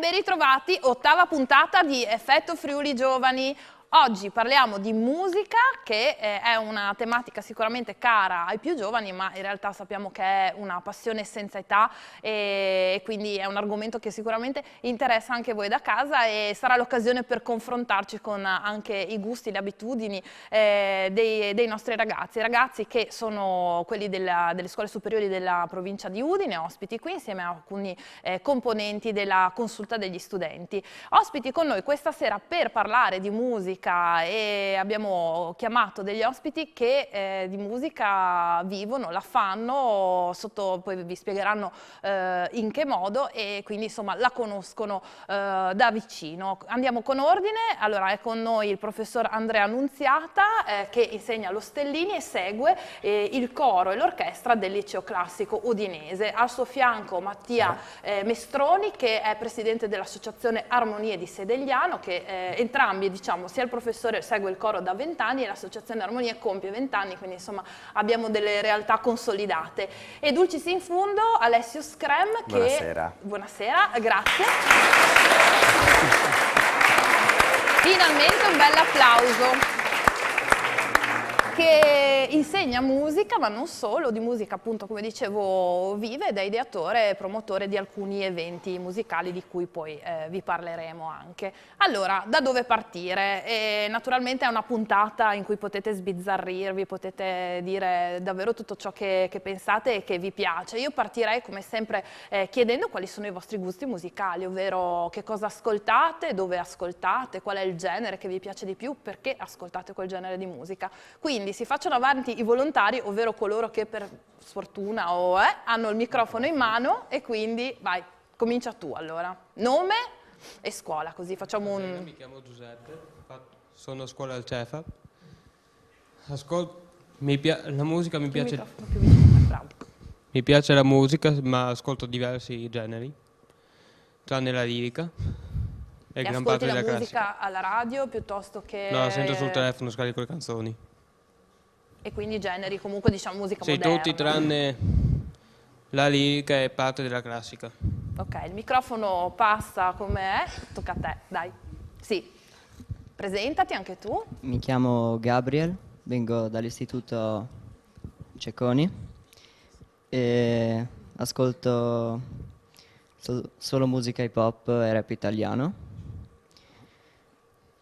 ben ritrovati, ottava puntata di Effetto Friuli Giovani. Oggi parliamo di musica, che è una tematica sicuramente cara ai più giovani, ma in realtà sappiamo che è una passione senza età e quindi è un argomento che sicuramente interessa anche voi da casa e sarà l'occasione per confrontarci con anche i gusti, le abitudini dei nostri ragazzi che sono quelli delle scuole superiori della provincia di Udine, ospiti qui insieme a alcuni componenti della consulta degli studenti. Ospiti con noi questa sera per parlare di musica e abbiamo chiamato degli ospiti che di musica vivono, la fanno, poi vi spiegheranno in che modo e quindi insomma la conoscono da vicino. Andiamo con ordine, allora è con noi il professor Andrea Nunziata che insegna allo Stellini e segue il coro e l'orchestra del liceo classico udinese. Al suo fianco Mattia Mestroni che è presidente dell'associazione Armonie di Sedegliano, che entrambi diciamo sia il professore segue il coro da 20 anni e l'associazione Armonie compie 20 anni, quindi insomma abbiamo delle realtà consolidate. E dulcis in fundo Alessio Screm che... Buonasera. Buonasera, grazie. Finalmente un bel applauso. Che insegna musica, ma non solo, di musica appunto come dicevo vive ed è ideatore e promotore di alcuni eventi musicali di cui poi vi parleremo anche. Allora, da dove partire? Naturalmente è una puntata in cui potete sbizzarrirvi, potete dire davvero tutto ciò che pensate e che vi piace. Io partirei come sempre chiedendo quali sono i vostri gusti musicali, ovvero che cosa ascoltate, dove ascoltate, qual è il genere che vi piace di più, perché ascoltate quel genere di musica. Quindi si facciano avanti i volontari, ovvero coloro che per sfortuna hanno il microfono in mano e quindi vai, comincia tu allora. Nome e scuola, così facciamo un... Mi chiamo Giuseppe, sono a scuola al CEFA. La musica mi piace... Più vicino, bravo. Mi piace la musica, ma ascolto diversi generi, tranne la lirica e gran parte della classica. Ascolti la musica alla radio piuttosto che... No, la sento sul telefono, scarico le canzoni. E quindi generi comunque diciamo musica Sì, moderna. tutti tranne la lirica e parte della classica. Ok, il microfono passa come è, tocca a te, dai. Sì, presentati anche tu. Mi chiamo Gabriel, vengo dall'istituto Cecconi e ascolto solo musica hip hop e rap italiano.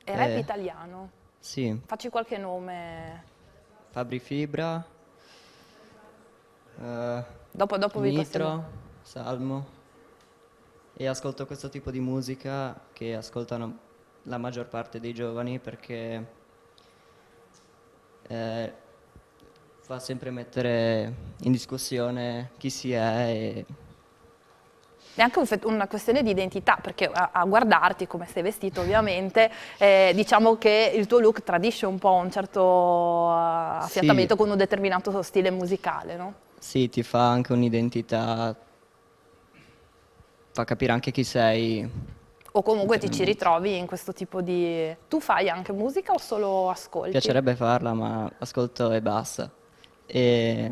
E rap italiano? Sì, Facci qualche nome. Fabri Fibra, Dopo vi Nitro, Salmo, e ascolto questo tipo di musica che ascoltano la maggior parte dei giovani perché fa sempre mettere in discussione chi si è È anche una questione di identità, perché a guardarti come sei vestito ovviamente, diciamo che il tuo look tradisce un po' un certo affiatamento con un determinato stile musicale, no? Sì, ti fa anche un'identità, fa capire anche chi sei. O comunque ti ci ritrovi in questo tipo di... Tu fai anche musica o solo ascolti? Mi piacerebbe farla, ma ascolto e basta. E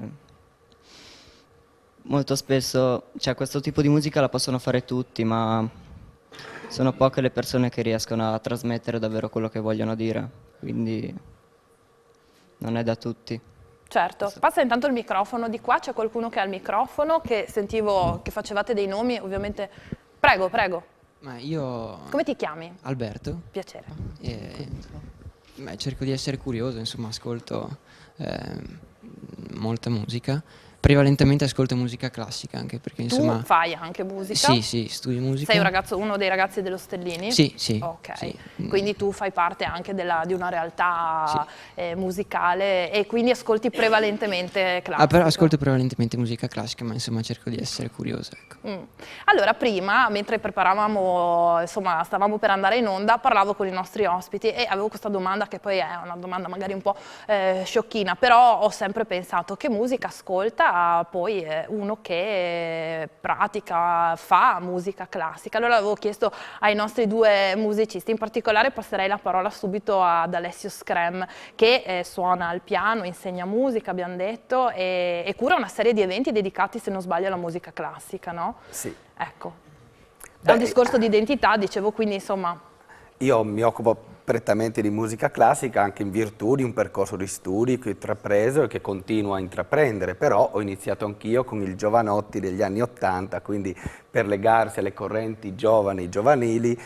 molto spesso, cioè questo tipo di musica la possono fare tutti, ma sono poche le persone che riescono a trasmettere davvero quello che vogliono dire, quindi non è da tutti. Certo, passa intanto il microfono di qua, c'è qualcuno che ha il microfono, che sentivo che facevate dei nomi, ovviamente. Prego, prego. Ma io... Come ti chiami? Alberto. Piacere. Cerco di essere curioso, insomma, ascolto molta musica. Prevalentemente ascolto musica classica, anche perché insomma... Tu fai anche musica? Sì, studio musica. Sei uno dei ragazzi dello Stellini? Sì, sì. Ok, sì. quindi tu fai parte anche di una realtà musicale e quindi ascolti prevalentemente classico? Però ascolto prevalentemente musica classica, ma insomma cerco di essere curioso, ecco. Allora, prima, mentre preparavamo, insomma, stavamo per andare in onda, parlavo con i nostri ospiti e avevo questa domanda che poi è una domanda magari un po' sciocchina, però ho sempre pensato che musica ascolta poi uno che pratica, fa musica classica. Allora avevo chiesto ai nostri due musicisti, in particolare passerei la parola subito ad Alessio Screm, che suona al piano, insegna musica, abbiamo detto, e cura una serie di eventi dedicati, se non sbaglio, alla musica classica, no? Sì. Ecco. È un discorso di identità, dicevo, quindi insomma... Io mi occupo prettamente di musica classica anche in virtù di un percorso di studi che ho intrapreso e che continuo a intraprendere, però ho iniziato anch'io con il Giovanotti degli anni '80, quindi per legarsi alle correnti giovani, giovanili,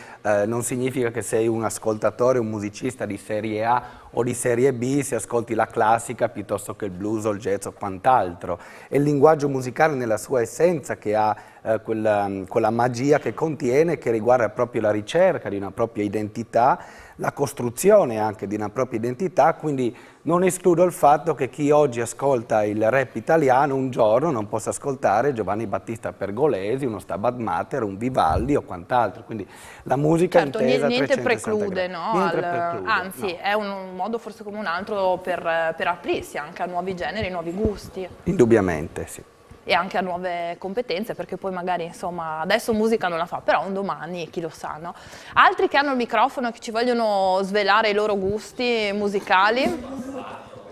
non significa che sei un ascoltatore, un musicista di serie A o di serie B se ascolti la classica piuttosto che il blues o il jazz o quant'altro. È il linguaggio musicale nella sua essenza che ha quella magia che contiene, che riguarda proprio la ricerca di una propria identità, la costruzione anche di una propria identità, quindi non escludo il fatto che chi oggi ascolta il rap italiano un giorno non possa ascoltare Giovanni Battista Pergolesi, uno Stabat Mater, un Vivaldi o quant'altro, quindi la musica certo, intesa a niente 360 preclude, gradi. no? Niente preclude, Anzi, no. è un modo forse come un altro per aprirsi anche a nuovi generi, nuovi gusti. Indubbiamente, sì. E anche a nuove competenze, perché poi magari, insomma, adesso musica non la fa, però un domani, chi lo sa, no? Altri che hanno il microfono e che ci vogliono svelare i loro gusti musicali?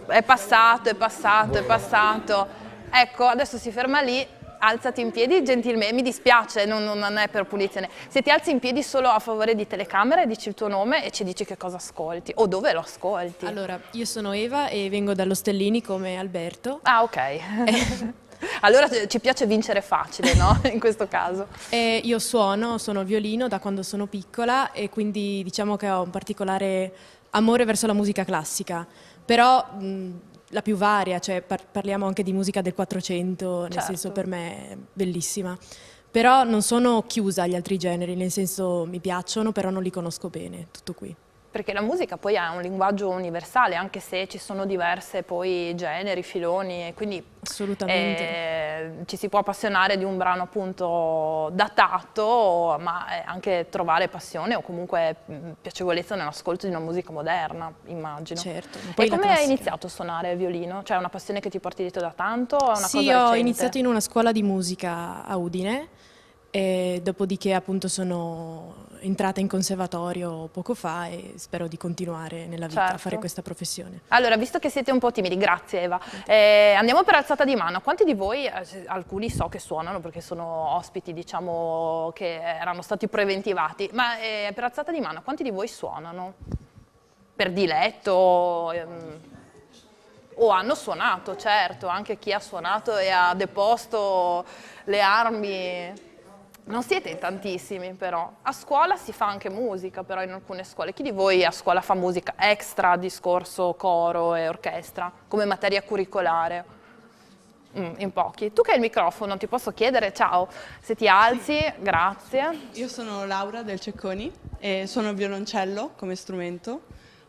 È passato, è passato, è passato. Ecco, adesso si ferma lì, alzati in piedi gentilmente, mi dispiace, non è per punizione. Se ti alzi in piedi solo a favore di telecamera, dici il tuo nome e ci dici che cosa ascolti, o dove lo ascolti. Allora, io sono Eva e vengo dallo Stellini come Alberto. Ah, ok. Allora ci piace vincere facile, no? In questo caso. E io sono il violino da quando sono piccola e quindi diciamo che ho un particolare amore verso la musica classica, però la più varia, cioè parliamo anche di musica del 400, nel Certo. senso per me è bellissima. Però non sono chiusa agli altri generi, nel senso mi piacciono, però non li conosco bene, tutto qui. Perché la musica poi ha un linguaggio universale, anche se ci sono diverse poi generi, filoni, e quindi Assolutamente. ci si può appassionare di un brano appunto datato, ma anche trovare passione o comunque piacevolezza nell'ascolto di una musica moderna, immagino. Certo. E come hai iniziato a suonare il violino? Cioè è una passione che ti porti dietro da tanto o è una cosa Sì, recente? ho iniziato in una scuola di musica a Udine e dopodiché appunto sono entrata in conservatorio poco fa e spero di continuare nella vita a fare questa professione. Allora, visto che siete un po' timidi, grazie Eva, andiamo per alzata di mano. Quanti di voi, alcuni so che suonano perché sono ospiti diciamo che erano stati preventivati, ma per alzata di mano quanti di voi suonano? Per diletto? O hanno suonato, certo, anche chi ha suonato e ha deposto le armi. Non siete tantissimi però. A scuola si fa anche musica però in alcune scuole. Chi di voi a scuola fa musica extra discorso coro e orchestra come materia curricolare? In pochi. Tu che hai il microfono ti posso chiedere, ciao, se ti alzi, grazie. Io sono Laura del Cecconi e suono il violoncello come strumento.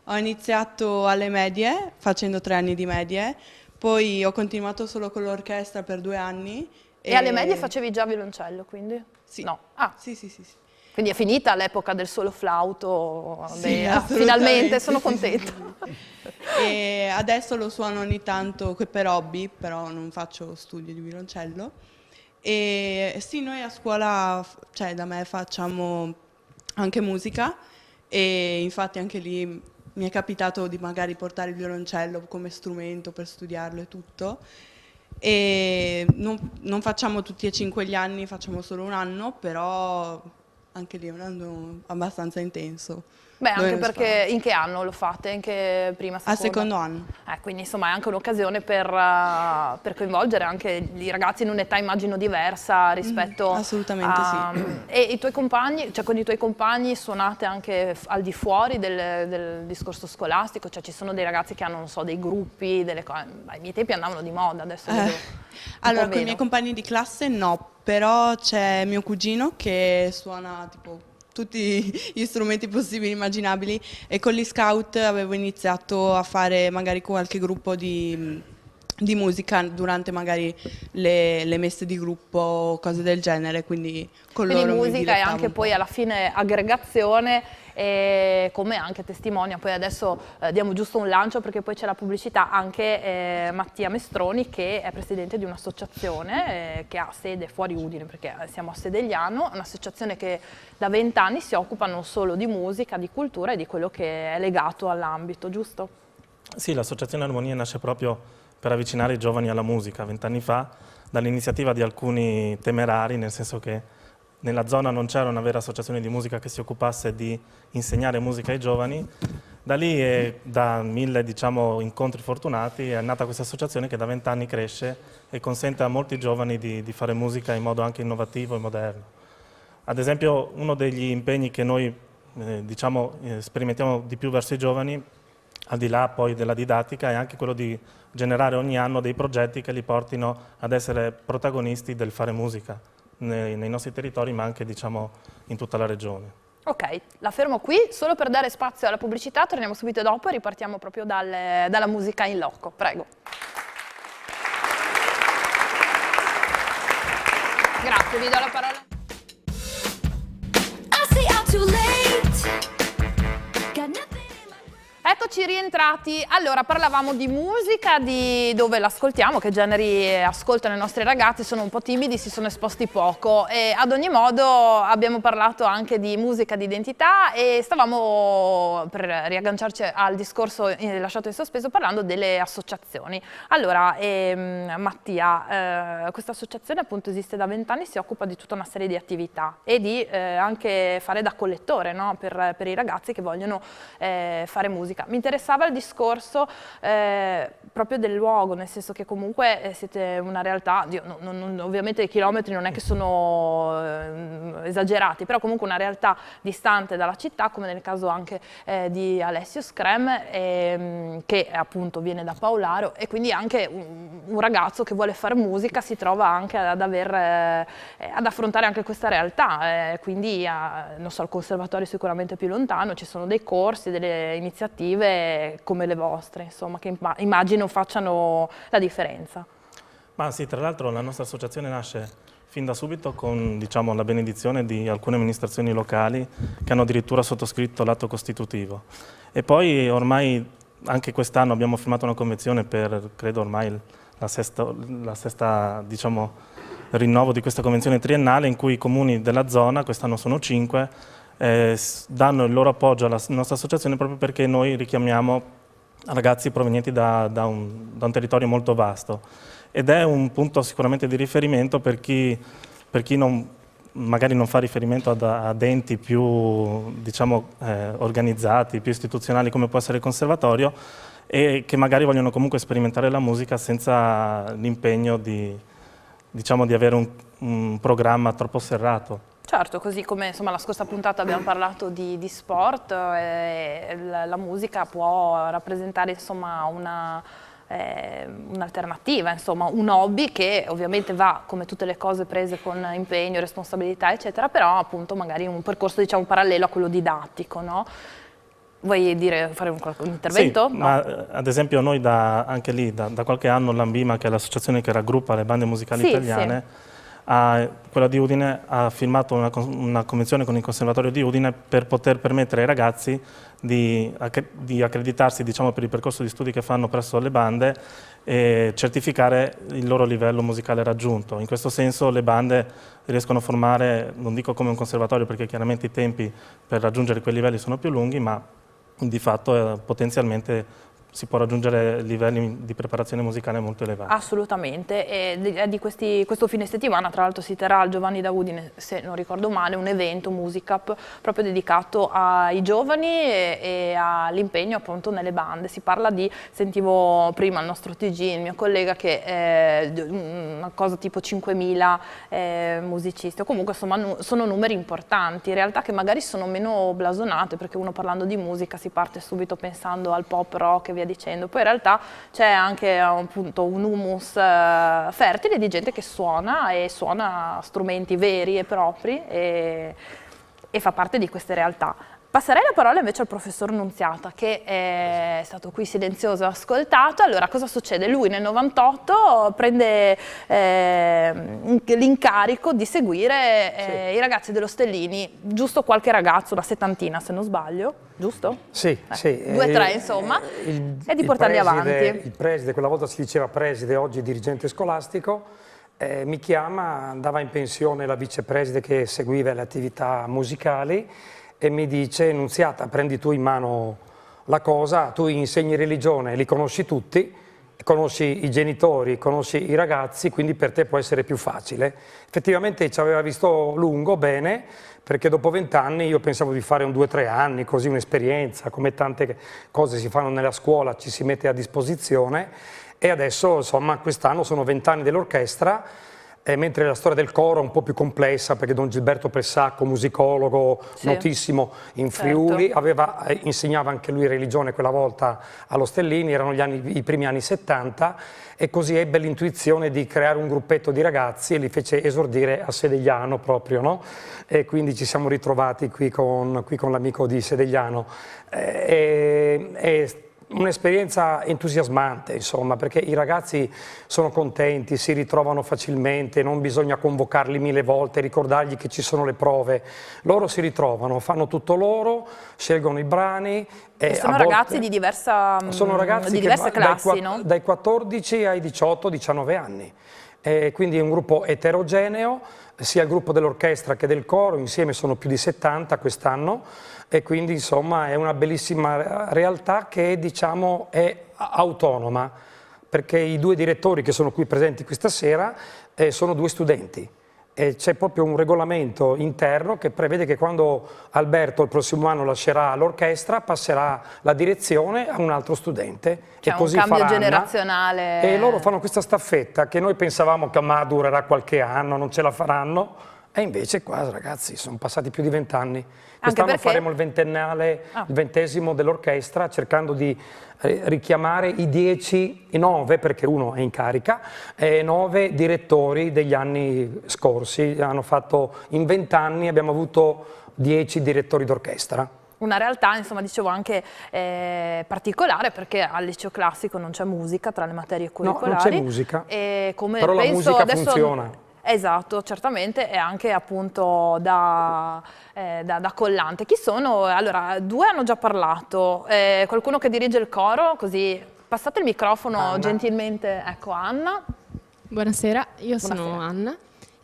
Ho iniziato alle medie, facendo 3 anni di medie, poi ho continuato solo con l'orchestra per 2 anni. E alle medie facevi già violoncello, quindi? Sì. No. Ah. Sì. Quindi è finita l'epoca del solo flauto? Sì, finalmente, sono contenta. E adesso lo suono ogni tanto per hobby, però non faccio studio di violoncello. E sì, noi a scuola, cioè da me facciamo anche musica e infatti anche lì mi è capitato di magari portare il violoncello come strumento per studiarlo e tutto. E non facciamo tutti e 5 gli anni, facciamo solo un anno, però anche lì è un anno abbastanza intenso. Beh, anche perché in che anno lo fate? In che prima, seconda? Al secondo anno. Quindi insomma è anche un'occasione per coinvolgere anche i ragazzi in un'età immagino diversa rispetto assolutamente a... sì. E i tuoi compagni, cioè con i tuoi compagni suonate anche al di fuori del discorso scolastico? Cioè ci sono dei ragazzi che hanno, non so, dei gruppi, delle cose... Ai miei tempi andavano di moda, adesso vedo allora, con i miei compagni di classe no, però c'è mio cugino che suona tipo tutti gli strumenti possibili e immaginabili e con gli scout avevo iniziato a fare magari qualche gruppo di musica durante magari le messe di gruppo o cose del genere, quindi con loro mi musica e dilettavo anche un poi po'. alla fine aggregazione e come anche testimonia, poi adesso diamo giusto un lancio perché poi c'è la pubblicità, anche Mattia Mestroni che è presidente di un'associazione che ha sede fuori Udine perché siamo a Sedegliano, un'associazione che da 20 anni si occupa non solo di musica, di cultura e di quello che è legato all'ambito, giusto? Sì, l'associazione Armonia nasce proprio per avvicinare i giovani alla musica. 20 anni fa, dall'iniziativa di alcuni temerari, nel senso che nella zona non c'era una vera associazione di musica che si occupasse di insegnare musica ai giovani. Da lì, da 1000 diciamo, incontri fortunati, è nata questa associazione che da 20 anni cresce e consente a molti giovani di fare musica in modo anche innovativo e moderno. Ad esempio, uno degli impegni che noi sperimentiamo di più verso i giovani, al di là poi della didattica, è anche quello di generare ogni anno dei progetti che li portino ad essere protagonisti del fare musica nei nostri territori, ma anche diciamo, in tutta la regione. Ok, la fermo qui, solo per dare spazio alla pubblicità, torniamo subito dopo e ripartiamo proprio dalla musica in loco. Prego. Grazie, vi do la parola. Eccoci rientrati. Allora, parlavamo di musica, di dove l'ascoltiamo, che generi ascoltano i nostri ragazzi, sono un po' timidi, si sono esposti poco e ad ogni modo abbiamo parlato anche di musica di identità e stavamo, per riagganciarci al discorso lasciato in sospeso, parlando delle associazioni. Allora, Mattia, questa associazione appunto esiste da 20 anni, si occupa di tutta una serie di attività e di anche fare da collettore, no? per i ragazzi che vogliono fare musica. Mi interessava il discorso proprio del luogo, nel senso che comunque siete una realtà, ovviamente i chilometri non è che sono esagerati, però comunque una realtà distante dalla città, come nel caso anche di Alessio Screm, che appunto viene da Paolaro, e quindi anche un ragazzo che vuole fare musica si trova anche ad affrontare anche questa realtà, quindi non so, il conservatorio è sicuramente più lontano, ci sono dei corsi, delle iniziative come le vostre, insomma, che immagino facciano la differenza. Ma sì, tra l'altro la nostra associazione nasce fin da subito con diciamo, la benedizione di alcune amministrazioni locali che hanno addirittura sottoscritto l'atto costitutivo. E poi ormai anche quest'anno abbiamo firmato una convenzione per, credo ormai, la sesta diciamo, rinnovo di questa convenzione triennale in cui i comuni della zona, quest'anno sono 5, danno il loro appoggio alla nostra associazione proprio perché noi richiamiamo ragazzi provenienti da un territorio molto vasto ed è un punto sicuramente di riferimento per chi magari non fa riferimento ad enti più diciamo, organizzati, più istituzionali come può essere il conservatorio e che magari vogliono comunque sperimentare la musica senza l'impegno di avere un programma troppo serrato. Certo, così come insomma, la scorsa puntata abbiamo parlato di sport, la musica può rappresentare insomma, un'alternativa, insomma, un hobby che ovviamente va come tutte le cose prese con impegno, responsabilità eccetera, però appunto magari un percorso diciamo, parallelo a quello didattico, no? Vuoi fare un intervento? Sì, no. Ma ad esempio noi anche lì da qualche anno l'Ambima, che è l'associazione che raggruppa le bande musicali italiane, sì. Quella di Udine ha firmato una convenzione con il Conservatorio di Udine per poter permettere ai ragazzi di accreditarsi diciamo, per il percorso di studi che fanno presso le bande e certificare il loro livello musicale raggiunto. In questo senso le bande riescono a formare, non dico come un conservatorio perché chiaramente i tempi per raggiungere quei livelli sono più lunghi, ma di fatto potenzialmente si può raggiungere livelli di preparazione musicale molto elevati. Assolutamente, e questo fine settimana tra l'altro si terrà al Giovanni da Udine, se non ricordo male, un evento Musicap proprio dedicato ai giovani e all'impegno appunto nelle bande. Si parla sentivo prima il nostro TG, il mio collega, che una cosa tipo 5.000 musicisti, o comunque insomma sono numeri importanti, in realtà che magari sono meno blasonate, perché uno parlando di musica si parte subito pensando al pop rock e via dicendo, poi in realtà c'è anche appunto un humus fertile di gente che suona e suona strumenti veri e propri e fa parte di queste realtà. Passerei la parola invece al professor Nunziata, che è stato qui silenzioso e ascoltato. Allora, cosa succede? Lui nel 98 prende l'incarico di seguire i ragazzi dello Stellini, giusto qualche ragazzo, una settantina se non sbaglio, giusto? Sì, sì. 2 o 3 insomma, e di portarli avanti. Il preside, quella volta si diceva preside, oggi dirigente scolastico, mi chiama, andava in pensione la vicepreside che seguiva le attività musicali, e mi dice: Nunziata, prendi tu in mano la cosa, tu insegni religione, li conosci tutti, conosci i genitori, conosci i ragazzi, quindi per te può essere più facile. Effettivamente ci aveva visto lungo, bene, perché dopo 20 anni io pensavo di fare un 2-3 anni, così un'esperienza, come tante cose si fanno nella scuola, ci si mette a disposizione, e adesso insomma quest'anno sono 20 anni dell'orchestra, mentre la storia del coro è un po' più complessa, perché Don Gilberto Pressacco, musicologo notissimo in Friuli, insegnava anche lui religione quella volta allo Stellini, erano i primi anni 70, e così ebbe l'intuizione di creare un gruppetto di ragazzi e li fece esordire a Sedegliano proprio, no? E quindi ci siamo ritrovati qui con l'amico di Sedegliano. Un'esperienza entusiasmante, insomma, perché i ragazzi sono contenti, si ritrovano facilmente, non bisogna convocarli 1000 volte, ricordargli che ci sono le prove. Loro si ritrovano, fanno tutto loro, scelgono i brani. E sono ragazzi di diverse classi, no? Dai 14 ai 18-19 anni. Quindi è un gruppo eterogeneo, sia il gruppo dell'orchestra che del coro, insieme sono più di 70 quest'anno, e quindi insomma è una bellissima realtà che diciamo è autonoma, perché i 2 direttori che sono qui presenti questa sera sono 2 studenti. E c'è proprio un regolamento interno che prevede che quando Alberto il prossimo anno lascerà l'orchestra passerà la direzione a un altro studente. C'è e così un cambio faranno, generazionale. E loro fanno questa staffetta che noi pensavamo che durerà qualche anno, non ce la faranno, e invece qua ragazzi sono passati più di 20 anni. Quest'anno faremo il ventennale, il 20° dell'orchestra, cercando di richiamare i 9, perché uno è in carica, 9 direttori degli anni scorsi. Hanno fatto, in 20 anni abbiamo avuto 10 direttori d'orchestra. Una realtà, insomma, dicevo anche particolare, perché al liceo classico non c'è musica tra le materie curricolari. No, non c'è musica, e come però penso la musica adesso, funziona. Esatto, certamente, e anche appunto da collante. Chi sono? Allora, 2 hanno già parlato, qualcuno che dirige il coro, così passate il microfono gentilmente, ecco Anna. Buonasera, io sono Anna.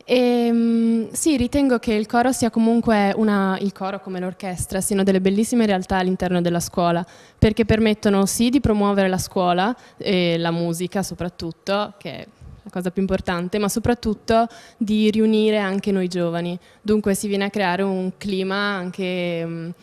Sì, ritengo che il coro sia comunque il coro come l'orchestra siano delle bellissime realtà all'interno della scuola, perché permettono sì di promuovere la scuola e la musica soprattutto, che è la cosa più importante, ma soprattutto di riunire anche noi giovani. Dunque si viene a creare un clima anche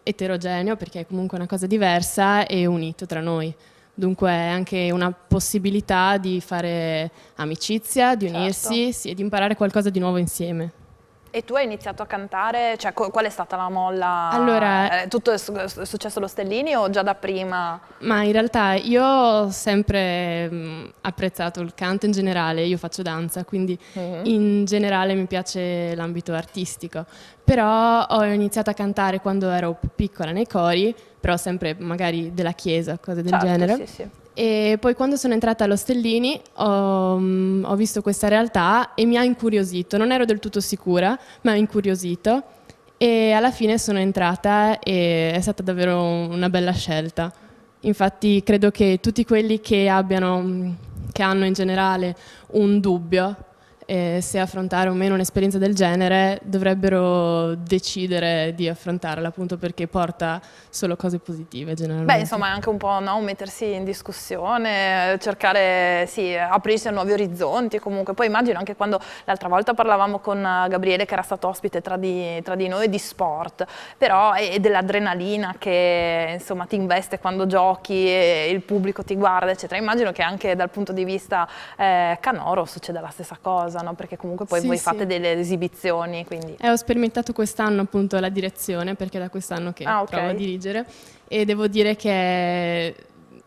eterogeneo, perché è comunque una cosa diversa, e unito tra noi. Dunque è anche una possibilità di fare amicizia, di unirsi, sì, e di imparare qualcosa di nuovo insieme. E tu hai iniziato a cantare, cioè qual è stata la molla? Allora, tutto è successo allo Stellini o già da prima? Ma in realtà io ho sempre apprezzato il canto in generale, io faccio danza, quindi in generale mi piace l'ambito artistico. Però ho iniziato a cantare quando ero più piccola nei cori, però sempre magari della chiesa, cose del genere. Sì, sì. E poi quando sono entrata allo Stellini ho visto questa realtà e mi ha incuriosito. Non ero del tutto sicura, ma mi ha incuriosito, e alla fine sono entrata e è stata davvero una bella scelta. Infatti credo che tutti quelli che hanno in generale un dubbio se affrontare o meno un'esperienza del genere dovrebbero decidere di affrontarla, appunto perché porta solo cose positive generalmente. Beh, insomma, è anche un po', no, mettersi in discussione, cercare, sì, aprirsi a nuovi orizzonti comunque. Poi immagino anche quando l'altra volta parlavamo con Gabriele, che era stato ospite tra di noi, di sport, però e dell'adrenalina che insomma ti investe quando giochi e il pubblico ti guarda, eccetera. Immagino che anche dal punto di vista canoro succeda la stessa cosa. No? Perché comunque poi voi fate delle esibizioni. Quindi. Ho sperimentato quest'anno appunto la direzione, perché è da quest'anno che provo a dirigere, e devo dire che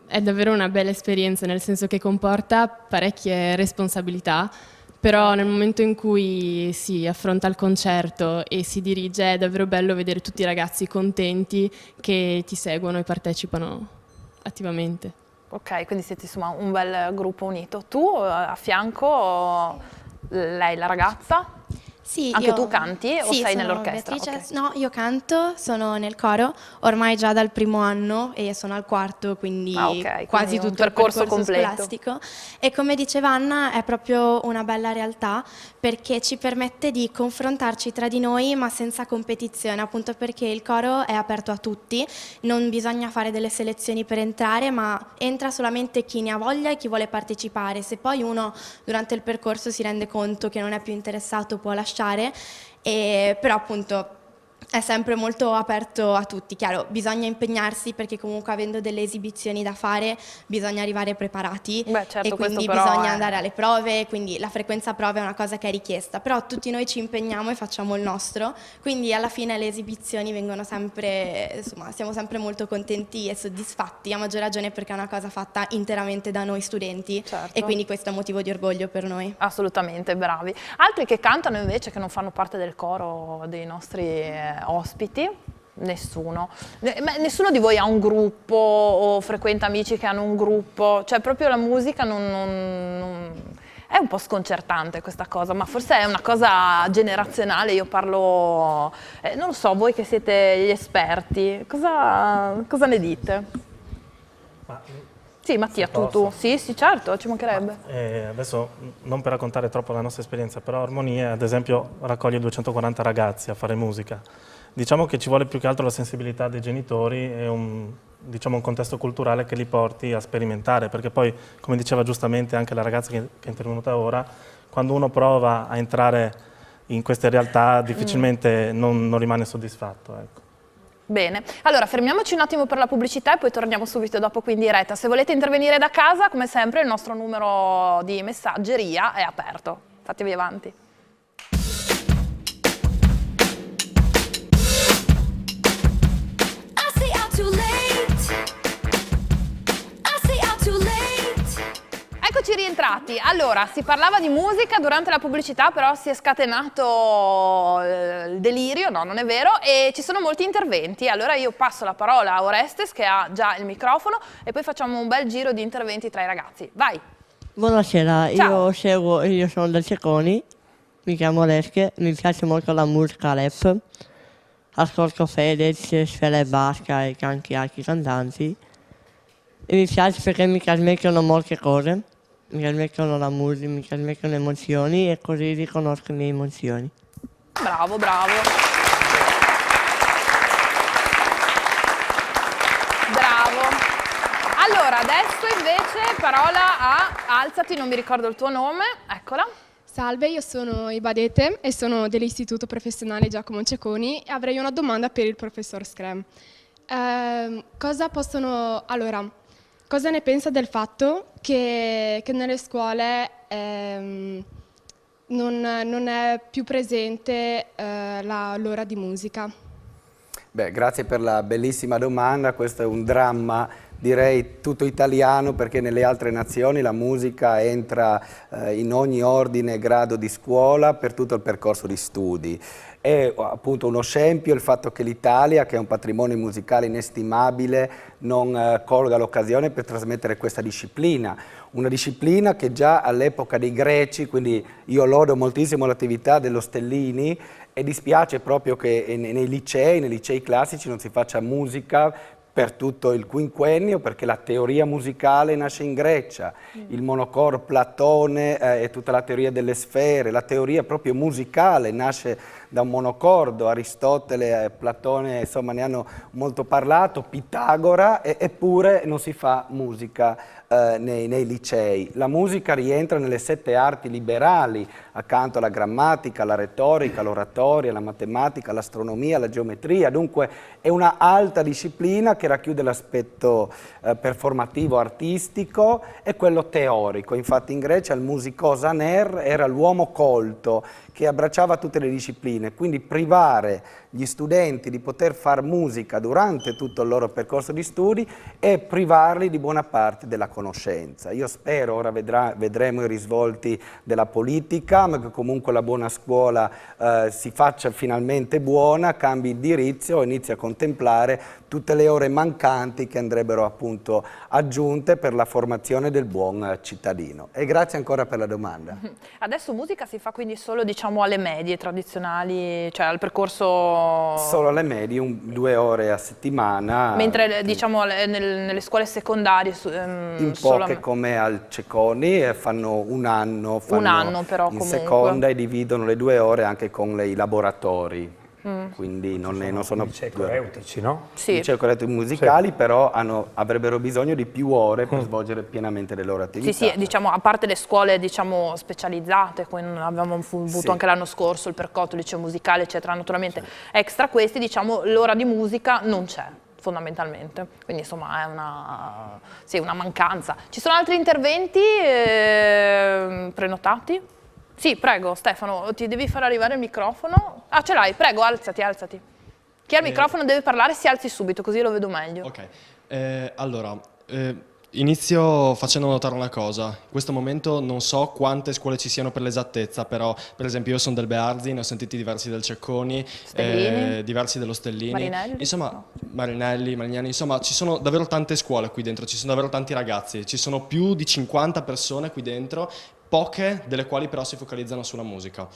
è davvero una bella esperienza, nel senso che comporta parecchie responsabilità, però nel momento in cui si affronta il concerto e si dirige è davvero bello vedere tutti i ragazzi contenti che ti seguono e partecipano attivamente. Ok, quindi siete insomma un bel gruppo unito. Tu a fianco... Lei, la ragazza? Sì, Anche tu canti o sei sono nell'orchestra? Beatrice. Ok. No, io canto, sono nel coro ormai già dal primo anno e sono al quarto, quindi Ok, quasi quindi un tutto il percorso percorso completo. scolastico. E come diceva Anna, è proprio una bella realtà perché ci permette di confrontarci tra di noi ma senza competizione, appunto perché il coro è aperto a tutti, non bisogna fare delle selezioni per entrare, ma entra solamente chi ne ha voglia e chi vuole partecipare. Se poi uno durante il percorso si rende conto che non è più interessato può lasciare, però appunto è sempre molto aperto a tutti. Chiaro, bisogna impegnarsi perché comunque avendo delle esibizioni da fare bisogna arrivare preparati. Beh, certo, e quindi questo però bisogna è- andare alle prove, quindi la frequenza prove è una cosa che è richiesta, però tutti noi ci impegniamo e facciamo il nostro, quindi alla fine le esibizioni vengono sempre, insomma, siamo sempre molto contenti e soddisfatti, a maggior ragione perché è una cosa fatta interamente da noi studenti. Certo. E quindi questo è un motivo di orgoglio per noi. Assolutamente, bravi. Altri che cantano invece, che non fanno parte del coro dei nostri ospiti? Nessuno. Ma nessuno di voi ha un gruppo o frequenta amici che hanno un gruppo? Cioè proprio la musica È un po' sconcertante questa cosa, ma forse è una cosa generazionale. Io parlo, non lo so, voi che siete gli esperti, cosa ne dite? Sì, Mattia, tu. Sì, certo, ci mancherebbe. Adesso, non per raccontare troppo la nostra esperienza, però Armonie, ad esempio, raccoglie 240 ragazzi a fare musica. Diciamo che ci vuole più che altro la sensibilità dei genitori e un contesto culturale che li porti a sperimentare, perché poi, come diceva giustamente anche la ragazza che è intervenuta ora, quando uno prova a entrare in queste realtà difficilmente non rimane soddisfatto. Ecco. Bene, allora fermiamoci un attimo per la pubblicità e poi torniamo subito dopo qui in diretta. Se volete intervenire da casa, come sempre il nostro numero di messaggeria è aperto. Fatevi avanti. Eccoci rientrati. Allora, si parlava di musica durante la pubblicità, però si è scatenato il delirio, no, non è vero, e ci sono molti interventi. Allora io passo la parola a Orestes, che ha già il microfono, e poi facciamo un bel giro di interventi tra i ragazzi. Vai! Buonasera, Ciao. io sono del Cecconi, mi chiamo Lesche, mi piace molto la musica rap, ascolto Fedez, Sfera Ebbasca e anche altri cantanti, e mi piace perché mi trasmettono molte cose. Mi trasmettono la musica, mi trasmettono emozioni e così riconosco le mie emozioni. Bravo, bravo. Bravo. Allora, adesso invece parola a Alzati, non mi ricordo il tuo nome, eccola. Salve, io sono Ibadete e sono dell'Istituto Professionale Giacomo Cecconi e avrei una domanda per il professor Screm. Cosa ne pensa del fatto che nelle scuole non è più presente l'ora di musica? Beh, grazie per la bellissima domanda, questo è un dramma, direi tutto italiano, perché nelle altre nazioni la musica entra in ogni ordine e grado di scuola per tutto il percorso di studi. È appunto uno scempio il fatto che l'Italia, che è un patrimonio musicale inestimabile, non colga l'occasione per trasmettere questa disciplina. Una disciplina che già all'epoca dei Greci, quindi io lodo moltissimo l'attività dello Stellini, e dispiace proprio che nei licei classici non si faccia musica per tutto il quinquennio, perché la teoria musicale nasce in Grecia, il monocoro, Platone e tutta la teoria delle sfere, la teoria proprio musicale nasce da un monocordo, Aristotele, Platone, insomma ne hanno molto parlato, Pitagora, eppure non si fa musica nei licei. La musica rientra nelle 7 arti liberali, accanto alla grammatica, alla retorica, all'oratoria, alla matematica, all'astronomia, alla geometria, dunque è una alta disciplina che racchiude l'aspetto performativo artistico e quello teorico. Infatti in Grecia il musicos aner era l'uomo colto che abbracciava tutte le discipline. fine, quindi privare gli studenti di poter fare musica durante tutto il loro percorso di studi e privarli di buona parte della conoscenza. Io spero, ora vedremo i risvolti della politica, ma che comunque la buona scuola si faccia finalmente buona, cambi indirizzo e inizi a contemplare tutte le ore mancanti che andrebbero appunto aggiunte per la formazione del buon cittadino. E grazie ancora per la domanda. Adesso musica si fa quindi solo, diciamo, alle medie tradizionali, cioè al percorso... Solo alle medie, 2 ore a settimana. Mentre diciamo nelle scuole secondarie... in poche come al Cecconi fanno un anno però, in comunque. Seconda e dividono le 2 ore anche con i laboratori. Quindi non sono licei coreutici, no? Sì. Licei coreutici musicali, sì. Però avrebbero bisogno di più ore per svolgere pienamente le loro attività. Sì, diciamo, a parte le scuole, diciamo, specializzate, abbiamo avuto anche l'anno scorso il percotto, il liceo musicale, eccetera, naturalmente extra questi, diciamo, l'ora di musica non c'è fondamentalmente, quindi insomma è una mancanza. Ci sono altri interventi prenotati? Sì, prego Stefano, ti devi far arrivare il microfono. Ah, ce l'hai, prego, alzati. Chi ha il microfono deve parlare, si alzi subito, così lo vedo meglio. Ok, allora, inizio facendo notare una cosa. In questo momento non so quante scuole ci siano per l'esattezza, però per esempio io sono del Bearzi, ne ho sentiti diversi del Cecconi, diversi dello Stellini. Marinelli? Insomma, no. Marinelli, Marignani, insomma ci sono davvero tante scuole qui dentro, ci sono davvero tanti ragazzi, ci sono più di 50 persone qui dentro, poche delle quali però si focalizzano sulla musica.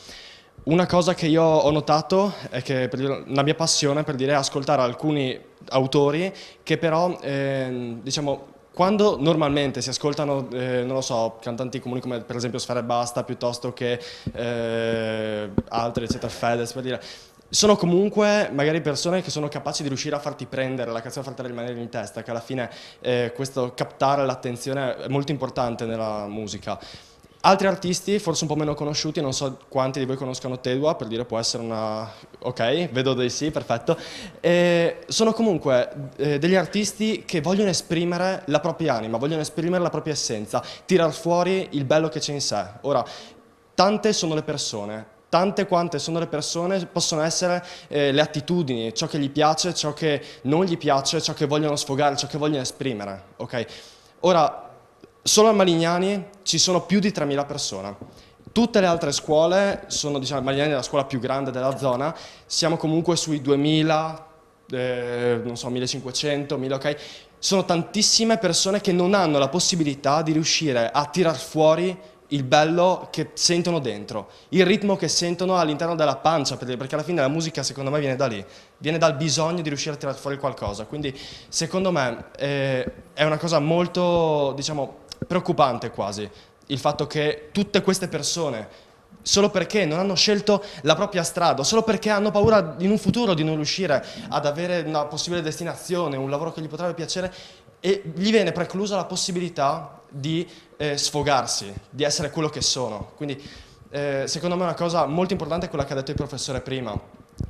Una cosa che io ho notato è che la mia passione per dire è ascoltare alcuni autori che però, diciamo, quando normalmente si ascoltano, non lo so, cantanti comuni come per esempio Sfera Ebbasta piuttosto che altri, eccetera, Fedez, per dire, sono comunque magari persone che sono capaci di riuscire a farti prendere la canzone, a farti rimanere in testa, che alla fine questo captare l'attenzione è molto importante nella musica. Altri artisti, forse un po' meno conosciuti, non so quanti di voi conoscano Tedua, per dire può essere una... Ok, vedo dei sì, perfetto. Sono comunque degli artisti che vogliono esprimere la propria anima, vogliono esprimere la propria essenza, tirar fuori il bello che c'è in sé. Ora, tante sono le persone, tante quante sono le persone possono essere le attitudini, ciò che gli piace, ciò che non gli piace, ciò che vogliono sfogare, ciò che vogliono esprimere, ok? Ora, solo a Malignani ci sono più di 3.000 persone. Tutte le altre scuole sono, diciamo, Malignani è la scuola più grande della zona, siamo comunque sui 2.000, non so, 1.500, 1.000, ok? Sono tantissime persone che non hanno la possibilità di riuscire a tirar fuori il bello che sentono dentro, il ritmo che sentono all'interno della pancia, perché alla fine la musica secondo me viene da lì, viene dal bisogno di riuscire a tirare fuori qualcosa, quindi secondo me è una cosa molto, diciamo, preoccupante quasi, il fatto che tutte queste persone, solo perché non hanno scelto la propria strada, solo perché hanno paura in un futuro di non riuscire ad avere una possibile destinazione, un lavoro che gli potrebbe piacere, e gli viene preclusa la possibilità di sfogarsi, di essere quello che sono. Quindi secondo me una cosa molto importante è quella che ha detto il professore prima,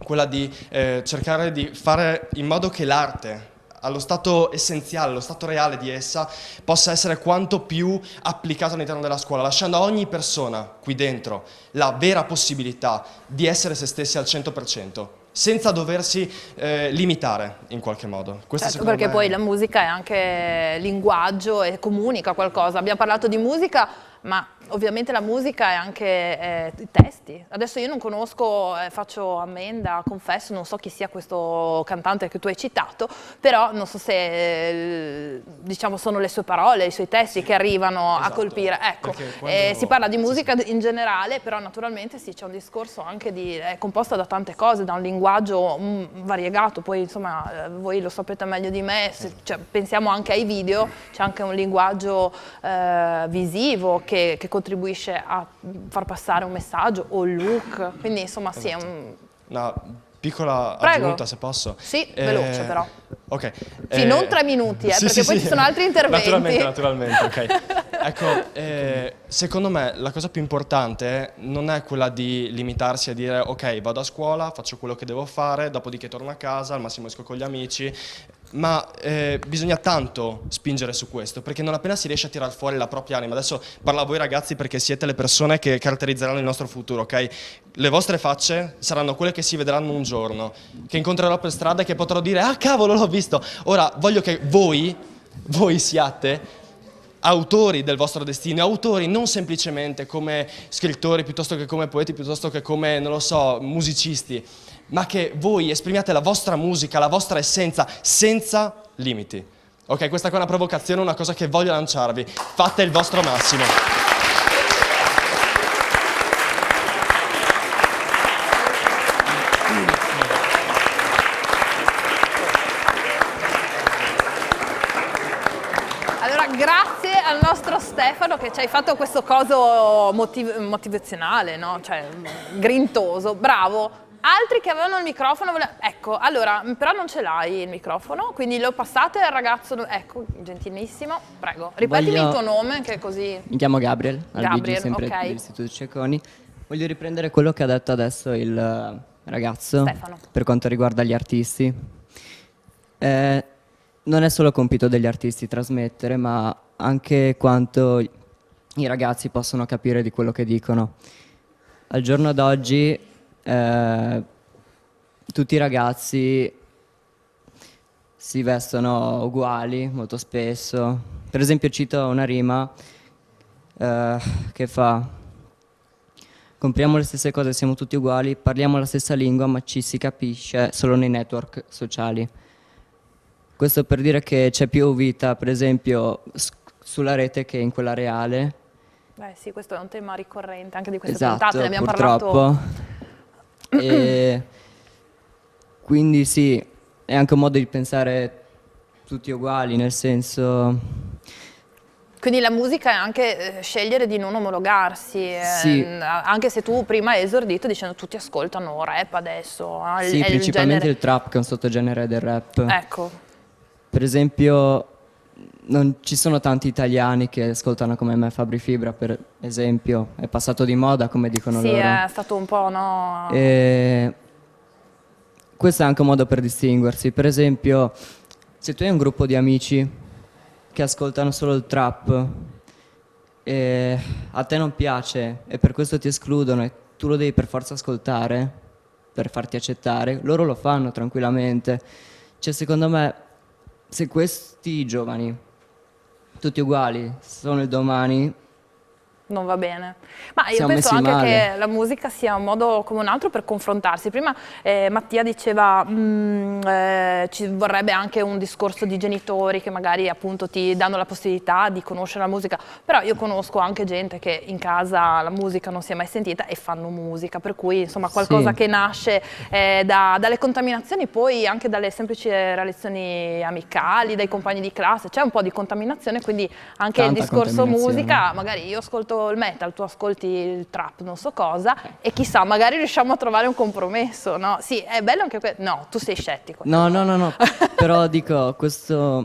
quella di cercare di fare in modo che l'arte, allo stato essenziale, allo stato reale di essa, possa essere quanto più applicata all'interno della scuola, lasciando a ogni persona qui dentro la vera possibilità di essere se stessi al 100%, senza doversi limitare in qualche modo. Certo, perché poi la musica è anche linguaggio e comunica qualcosa. Abbiamo parlato di musica, ma ovviamente la musica è anche testi. Adesso io non conosco, faccio ammenda, confesso, non so chi sia questo cantante che tu hai citato, però non so se diciamo sono le sue parole, i suoi testi che arrivano a colpire. Ecco, quando... si parla di musica in generale, però naturalmente sì, c'è un discorso anche è composta da tante cose, da un linguaggio variegato, poi insomma voi lo sapete meglio di me, cioè, pensiamo anche ai video, c'è anche un linguaggio visivo che contribuisce a far passare un messaggio o un look, quindi insomma sì, è un... Una piccola aggiunta se posso. Sì, veloce però. Ok. Sì, non 3 minuti, sì, perché sì, poi sì. ci sono altri interventi. Naturalmente, ok. Ecco, secondo me la cosa più importante non è quella di limitarsi a dire ok, vado a scuola, faccio quello che devo fare, dopodiché torno a casa, al massimo esco con gli amici. ma bisogna tanto spingere su questo, perché non appena si riesce a tirar fuori la propria anima, adesso parlo a voi ragazzi perché siete le persone che caratterizzeranno il nostro futuro, ok? Le vostre facce saranno quelle che si vedranno un giorno, che incontrerò per strada e che potrò dire ah cavolo l'ho visto. Ora voglio che voi siate autori del vostro destino, autori non semplicemente come scrittori, piuttosto che come poeti, piuttosto che come, non lo so, musicisti, ma che voi esprimiate la vostra musica, la vostra essenza, senza limiti. Ok, questa qua è una provocazione, una cosa che voglio lanciarvi. Fate il vostro massimo. Allora, grazie al nostro Stefano che ci hai fatto questo coso motivazionale, no? Cioè, grintoso, bravo. Altri che avevano il microfono, ecco, allora, però non ce l'hai il microfono, quindi lo passate al ragazzo, ecco, gentilissimo, prego. Ripetimi il tuo nome, che così... Mi chiamo Gabriel, Albigio, sempre ok. dell'Istituto Cecconi. Voglio riprendere quello che ha detto adesso il ragazzo Stefano. per quanto riguarda gli artisti. Non è solo compito degli artisti trasmettere, ma anche quanto i ragazzi possono capire di quello che dicono. Al giorno d'oggi tutti i ragazzi si vestono uguali molto spesso. Per esempio cito una rima che fa: compriamo le stesse cose, siamo tutti uguali, parliamo la stessa lingua ma ci si capisce solo nei network sociali. Questo per dire che c'è più vita, per esempio, sulla rete che in quella reale. Beh sì, questo è un tema ricorrente anche di queste Esatto, puntate, ne abbiamo purtroppo. parlato. E quindi sì, è anche un modo di pensare tutti uguali, nel senso... Quindi la musica è anche scegliere di non omologarsi, Sì. Anche se tu prima hai esordito dicendo tutti ascoltano rap adesso. Sì, è principalmente genere... il trap, che è un sottogenere del rap. Ecco. Per esempio, non ci sono tanti italiani che ascoltano come me Fabri Fibra, per esempio. È passato di moda, come dicono Sì, loro. è stato un po', no? E questo è anche un modo per distinguersi. Per esempio, se tu hai un gruppo di amici che ascoltano solo il trap e a te non piace e per questo ti escludono e tu lo devi per forza ascoltare per farti accettare, loro lo fanno tranquillamente. Cioè, secondo me, se questi giovani, tutti uguali, sono il domani, Non va bene. Ma io siamo penso messi anche male. che la musica sia un modo come un altro per confrontarsi. Prima Mattia diceva ci vorrebbe anche un discorso di genitori che magari appunto ti danno la possibilità di conoscere la musica, però io conosco anche gente che in casa la musica non si è mai sentita e fanno musica, per cui insomma qualcosa Sì. che nasce dalle contaminazioni, poi anche dalle semplici relazioni amicali, dai compagni di classe, c'è un po' di contaminazione, quindi anche il Tanta discorso contaminazione. musica, magari io ascolto il metal, tu ascolti il trap, non so cosa, e chissà, magari riusciamo a trovare un compromesso, no? Sì, è bello anche questo. No, tu sei scettico. No, però dico, questo,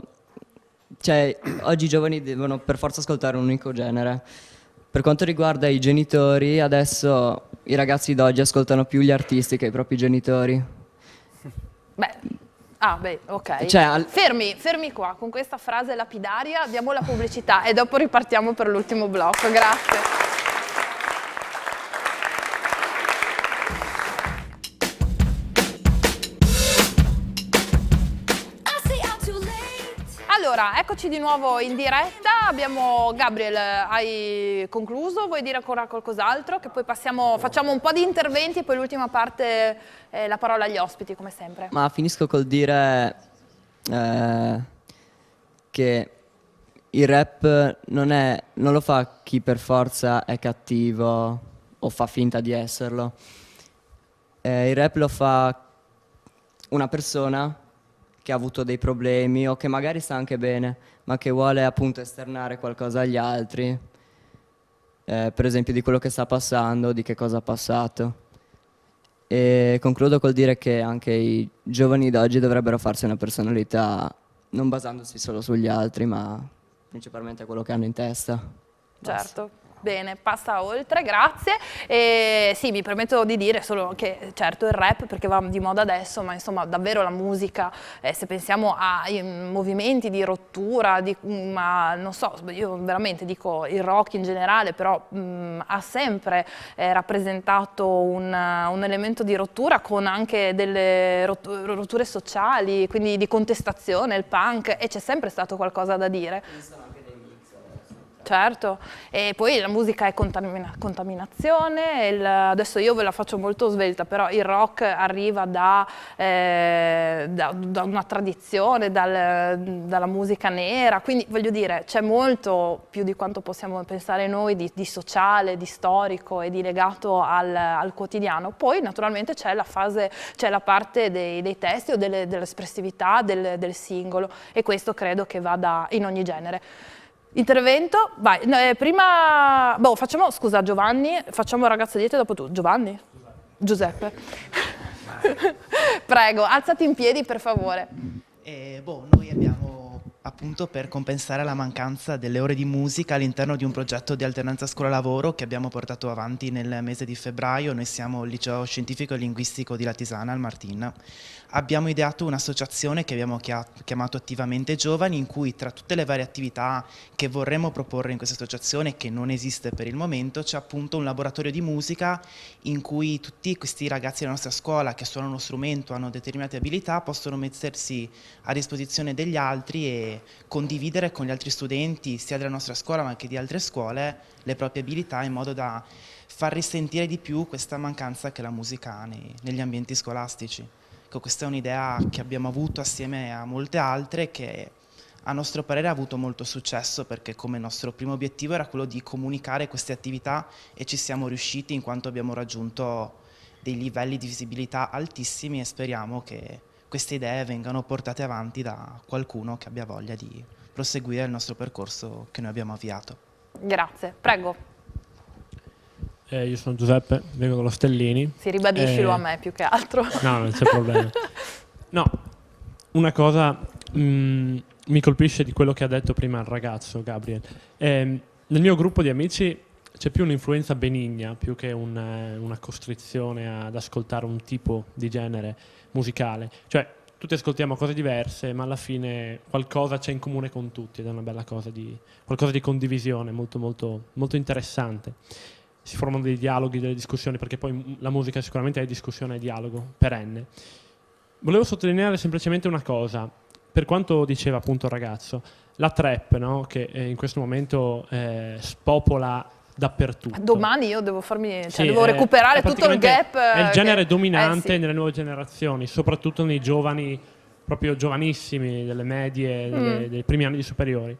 cioè, oggi i giovani devono per forza ascoltare un unico genere. Per quanto riguarda i genitori, adesso i ragazzi d'oggi ascoltano più gli artisti che i propri genitori. Beh, ok. Cioè, Fermi qua, con questa frase lapidaria, diamo la pubblicità e dopo ripartiamo per l'ultimo blocco. Grazie. Allora, eccoci di nuovo in diretta, abbiamo Gabriel, hai concluso, vuoi dire ancora qualcos'altro? Che poi facciamo un po' di interventi e poi l'ultima parte la parola agli ospiti, come sempre. Ma finisco col dire che il rap non lo fa chi per forza è cattivo o fa finta di esserlo. Il rap lo fa una persona che ha avuto dei problemi o che magari sta anche bene, ma che vuole appunto esternare qualcosa agli altri, per esempio di quello che sta passando, di che cosa ha passato. E concludo col dire che anche i giovani d'oggi dovrebbero farsi una personalità non basandosi solo sugli altri, ma principalmente quello che hanno in testa. Certo. Bene, passa oltre, grazie. E sì, mi permetto di dire solo che certo il rap perché va di moda adesso, ma insomma davvero la musica, se pensiamo ai movimenti di rottura, ma non so, io veramente dico il rock in generale, però ha sempre rappresentato un elemento di rottura con anche delle rotture sociali, quindi di contestazione, il punk, e c'è sempre stato qualcosa da dire. Certo, e poi la musica è contaminazione, adesso io ve la faccio molto svelta, però il rock arriva da una tradizione, dalla musica nera, quindi voglio dire c'è molto più di quanto possiamo pensare noi di sociale, di storico e di legato al quotidiano. Poi naturalmente c'è la parte dei testi o dell'espressività del singolo, e questo credo che vada in ogni genere. Intervento, vai, prima, facciamo, scusa Giovanni, facciamo il ragazzo dietro e dopo tu. Giovanni? Giuseppe. Prego, alzati in piedi per favore. Noi abbiamo appunto, per compensare la mancanza delle ore di musica all'interno di un progetto di alternanza scuola-lavoro che abbiamo portato avanti nel mese di febbraio. Noi siamo il Liceo Scientifico e Linguistico di Latisana, al Martin. Abbiamo ideato un'associazione che abbiamo chiamato Attivamente Giovani, in cui tra tutte le varie attività che vorremmo proporre in questa associazione, che non esiste per il momento, c'è appunto un laboratorio di musica in cui tutti questi ragazzi della nostra scuola che suonano uno strumento, hanno determinate abilità, possono mettersi a disposizione degli altri e condividere con gli altri studenti, sia della nostra scuola ma anche di altre scuole, le proprie abilità, in modo da far risentire di più questa mancanza che la musica ha negli ambienti scolastici. Questa è un'idea che abbiamo avuto assieme a molte altre, che a nostro parere ha avuto molto successo, perché come nostro primo obiettivo era quello di comunicare queste attività, e ci siamo riusciti in quanto abbiamo raggiunto dei livelli di visibilità altissimi, e speriamo che queste idee vengano portate avanti da qualcuno che abbia voglia di proseguire il nostro percorso che noi abbiamo avviato. Grazie, prego. Io sono Giuseppe, vengo dallo Stellini. Si ribadiscilo a me più che altro. No, non c'è problema. No, una cosa mi colpisce di quello che ha detto prima il ragazzo Gabriel. Nel mio gruppo di amici c'è più un'influenza benigna, più che una costrizione ad ascoltare un tipo di genere musicale. Cioè, tutti ascoltiamo cose diverse, ma alla fine qualcosa c'è in comune con tutti, ed è una bella cosa, qualcosa di condivisione, molto, molto, molto interessante. Si formano dei dialoghi, delle discussioni, perché poi la musica sicuramente è discussione e dialogo perenne. Volevo sottolineare semplicemente una cosa, per quanto diceva appunto il ragazzo, la trap, no? Che in questo momento spopola dappertutto. Domani io devo devo recuperare tutto il gap. È il genere dominante nelle nuove generazioni, soprattutto nei giovani, proprio giovanissimi, delle medie, dei primi anni di superiori.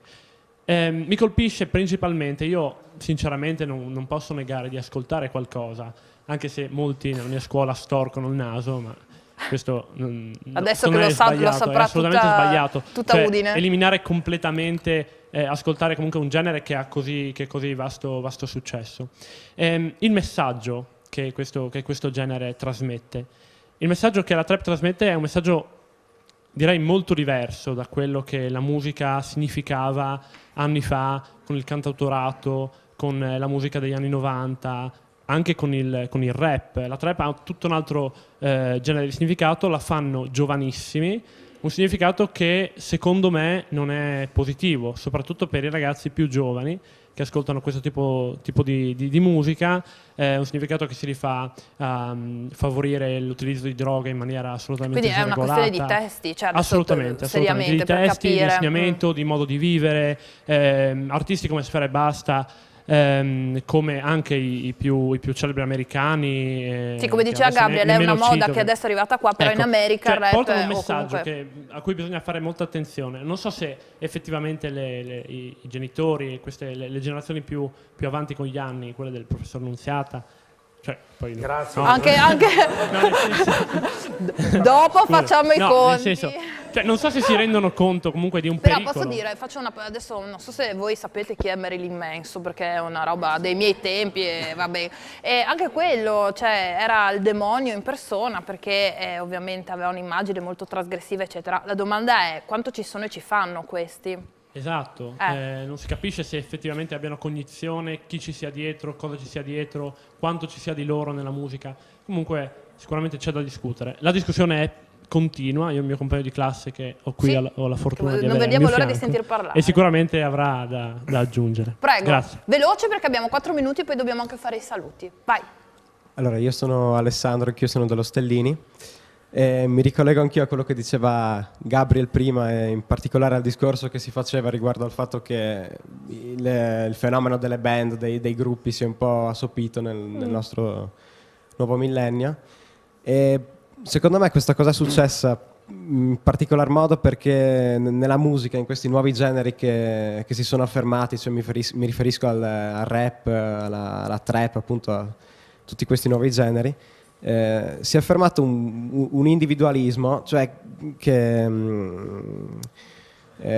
Mi colpisce principalmente, io sinceramente non posso negare di ascoltare qualcosa, anche se molti nella mia scuola storcono il naso, ma questo adesso che lo saprà è assolutamente sbagliato. Tutta cioè, Udine. Eliminare completamente, ascoltare comunque un genere che ha così vasto successo. Il messaggio che questo genere trasmette, il messaggio che la trap trasmette è un messaggio, direi, molto diverso da quello che la musica significava anni fa, con il cantautorato, con la musica degli anni 90, anche con il rap. La trap ha tutto un altro genere di significato, la fanno giovanissimi, un significato che secondo me non è positivo, soprattutto per i ragazzi più giovani che ascoltano questo tipo di musica, un significato che si rifà a favorire l'utilizzo di droghe in maniera assolutamente Quindi è una sregolata. questione di testi, cioè assolutamente, seriamente, di testi, per capire. di insegnamento, di modo di vivere, artisti come Sfera Ebbasta, come anche i più celebri americani. Sì, come diceva Gabriel, è una moda che adesso è arrivata qua, però ecco, in America il rap portano un messaggio comunque... a cui bisogna fare molta attenzione. Non so se effettivamente i genitori, le generazioni più avanti con gli anni, quelle del professor Nunziata, cioè, poi grazie. No, anche no, dopo facciamo i conti. Nel senso, cioè, non so se si rendono conto comunque di un Però pericolo. posso dire, adesso non so se voi sapete chi è Marilyn Manson, perché è una roba dei miei tempi e vabbè. E anche quello, cioè, era il demonio in persona, perché ovviamente aveva un'immagine molto trasgressiva, eccetera. La domanda è: quanto ci sono e ci fanno questi? Esatto, non si capisce se effettivamente abbiano cognizione, chi ci sia dietro, cosa ci sia dietro, quanto ci sia di loro nella musica. Comunque sicuramente c'è da discutere. La discussione è continua, io e il mio compagno di classe che ho qui ho la fortuna di avere non al vediamo mio l'ora di fianco, sentir parlare. e sicuramente avrà da aggiungere. Prego, Grazie. veloce perché abbiamo 4 minuti e poi dobbiamo anche fare i saluti. Vai. Allora, io sono Alessandro, anch'io sono dello Stellini. Mi ricollego anch'io a quello che diceva Gabriel prima, e in particolare al discorso che si faceva riguardo al fatto che il fenomeno delle band, dei gruppi, si è un po' assopito nel nostro nuovo millennio. E secondo me questa cosa è successa in particolar modo perché nella musica, in questi nuovi generi che si sono affermati, cioè mi riferisco al rap, alla trap, appunto a tutti questi nuovi generi, si è affermato un individualismo, cioè che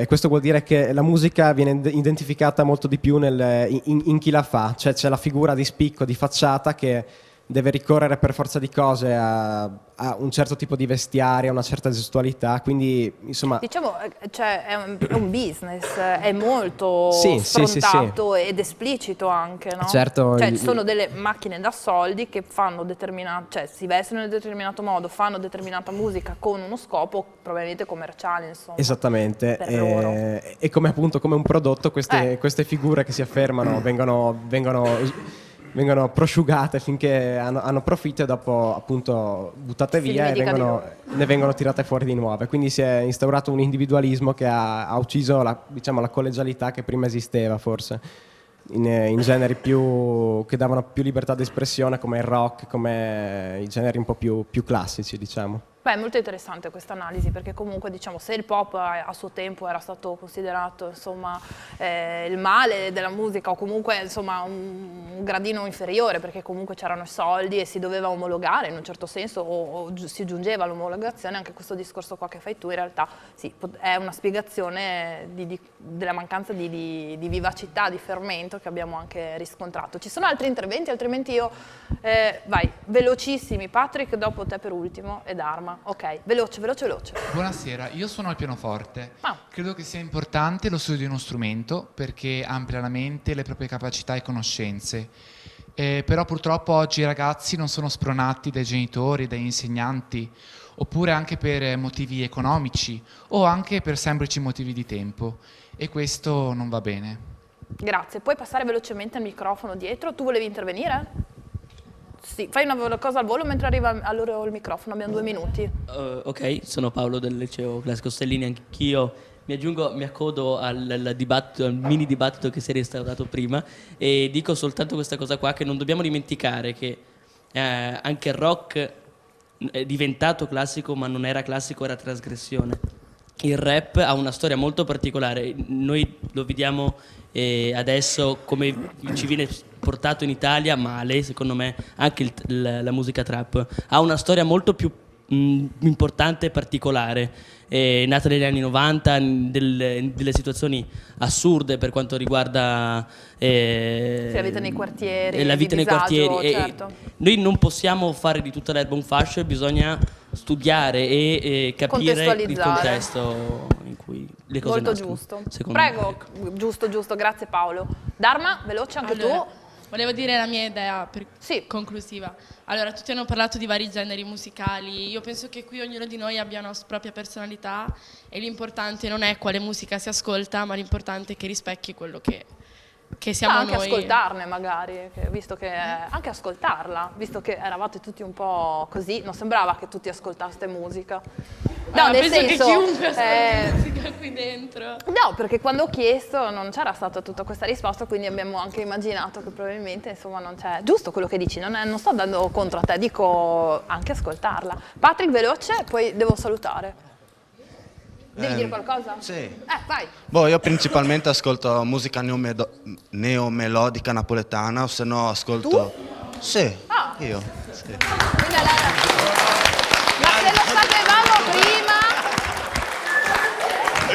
questo vuol dire che la musica viene identificata molto di più in chi la fa, cioè c'è la figura di spicco, di facciata che deve ricorrere per forza di cose a un certo tipo di vestiario, a una certa gestualità, quindi insomma... Diciamo, cioè, è un business, è molto Sì, sfrontato ed esplicito anche, no? Certo, cioè, ci sono delle macchine da soldi che fanno cioè si vestono in un determinato modo, fanno determinata musica con uno scopo probabilmente commerciale, insomma. Esattamente, per loro. E come appunto come un prodotto queste figure che si affermano vengono prosciugate finché hanno profitto e dopo appunto buttate via e ne vengono tirate fuori di nuove. Quindi si è instaurato un individualismo che ha ucciso la collegialità che prima esisteva forse in generi che davano più libertà d'espressione come il rock, come i generi un po' più classici, diciamo. Beh, è molto interessante questa analisi perché comunque diciamo se il pop a suo tempo era stato considerato insomma il male della musica o comunque insomma un gradino inferiore perché comunque c'erano i soldi e si doveva omologare in un certo senso o si giungeva all'omologazione, anche questo discorso qua che fai tu in realtà sì, è una spiegazione della mancanza di vivacità, di fermento che abbiamo anche riscontrato. Ci sono altri interventi, altrimenti io vai, velocissimi, Patrick, dopo te per ultimo ed Arma. Ok, veloce. Buonasera, io suono il pianoforte. Credo che sia importante lo studio di uno strumento perché amplia la mente, le proprie capacità e conoscenze. Però purtroppo oggi i ragazzi non sono spronati dai genitori, dagli insegnanti, oppure anche per motivi economici o anche per semplici motivi di tempo. E questo non va bene. Grazie, puoi passare velocemente il microfono dietro? Tu volevi intervenire? Sì, fai una cosa al volo mentre arriva a loro il microfono, abbiamo 2 minuti. Ok, sono Paolo del liceo classico Stellini, anch'io mi accodo al dibattito, al mini dibattito che si è instaurato prima e dico soltanto questa cosa qua, che non dobbiamo dimenticare che anche il rock è diventato classico ma non era classico, era trasgressione. Il rap ha una storia molto particolare, noi lo vediamo adesso come ci viene portato in Italia male, secondo me anche la musica trap ha una storia molto più importante e particolare, è nata negli anni 90, delle situazioni assurde per quanto riguarda la vita nei quartieri, la vita nei quartieri. Certo. Noi non possiamo fare di tutta l'erba un fascio, bisogna studiare e capire il contesto in cui le cose molto nascono. Giusto. Prego, ecco. Giusto, grazie Paolo. Darma, veloce anche tu. Volevo dire la mia idea conclusiva. Allora, tutti hanno parlato di vari generi musicali. Io penso che qui ognuno di noi abbia una propria personalità e l'importante non è quale musica si ascolta, ma l'importante è che rispecchi quello che siamo anche noi. Ascoltarne magari, visto che anche ascoltarla, visto che eravate tutti un po' così, non sembrava che tutti ascoltaste musica. No, nel penso senso, che chiunque ascolta musica qui dentro. No, perché quando ho chiesto non c'era stata tutta questa risposta, quindi abbiamo anche immaginato che probabilmente insomma non c'è. Giusto quello che dici, non sto andando contro a te, dico anche ascoltarla. Patrick, veloce, poi devo salutare. Devi dire qualcosa? Sì. Vai. Io principalmente ascolto musica neomelodica napoletana, o se no ascolto... Tu? Sì, Ah. io. Sì. Ma se lo sapevamo prima...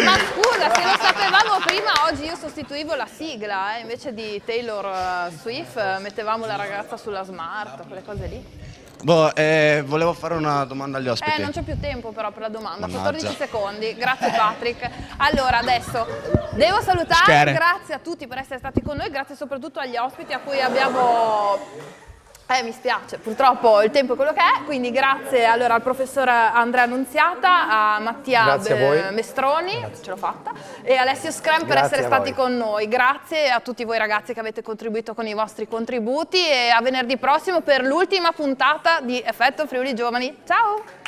Ma scusa, se lo sapevamo prima, oggi io sostituivo la sigla, invece di Taylor Swift mettevamo la ragazza sulla Smart, quelle cose lì. Volevo fare una domanda agli ospiti. Non c'è più tempo però per la domanda, Mannaggia. 14 secondi. Grazie Patrick. Allora adesso devo salutare, Schere. grazie a tutti per essere stati con noi, grazie soprattutto agli ospiti a cui abbiamo... mi spiace, purtroppo il tempo è quello che è, quindi grazie allora al professor Andrea Annunziata, a Mattia Grazie a voi. Mestroni, ce l'ho fatta, e Alessio Screm per Grazie essere a stati voi. con noi. Grazie a tutti voi ragazzi che avete contribuito con i vostri contributi e a venerdì prossimo per l'ultima puntata di Effetto Friuli Giovani. Ciao!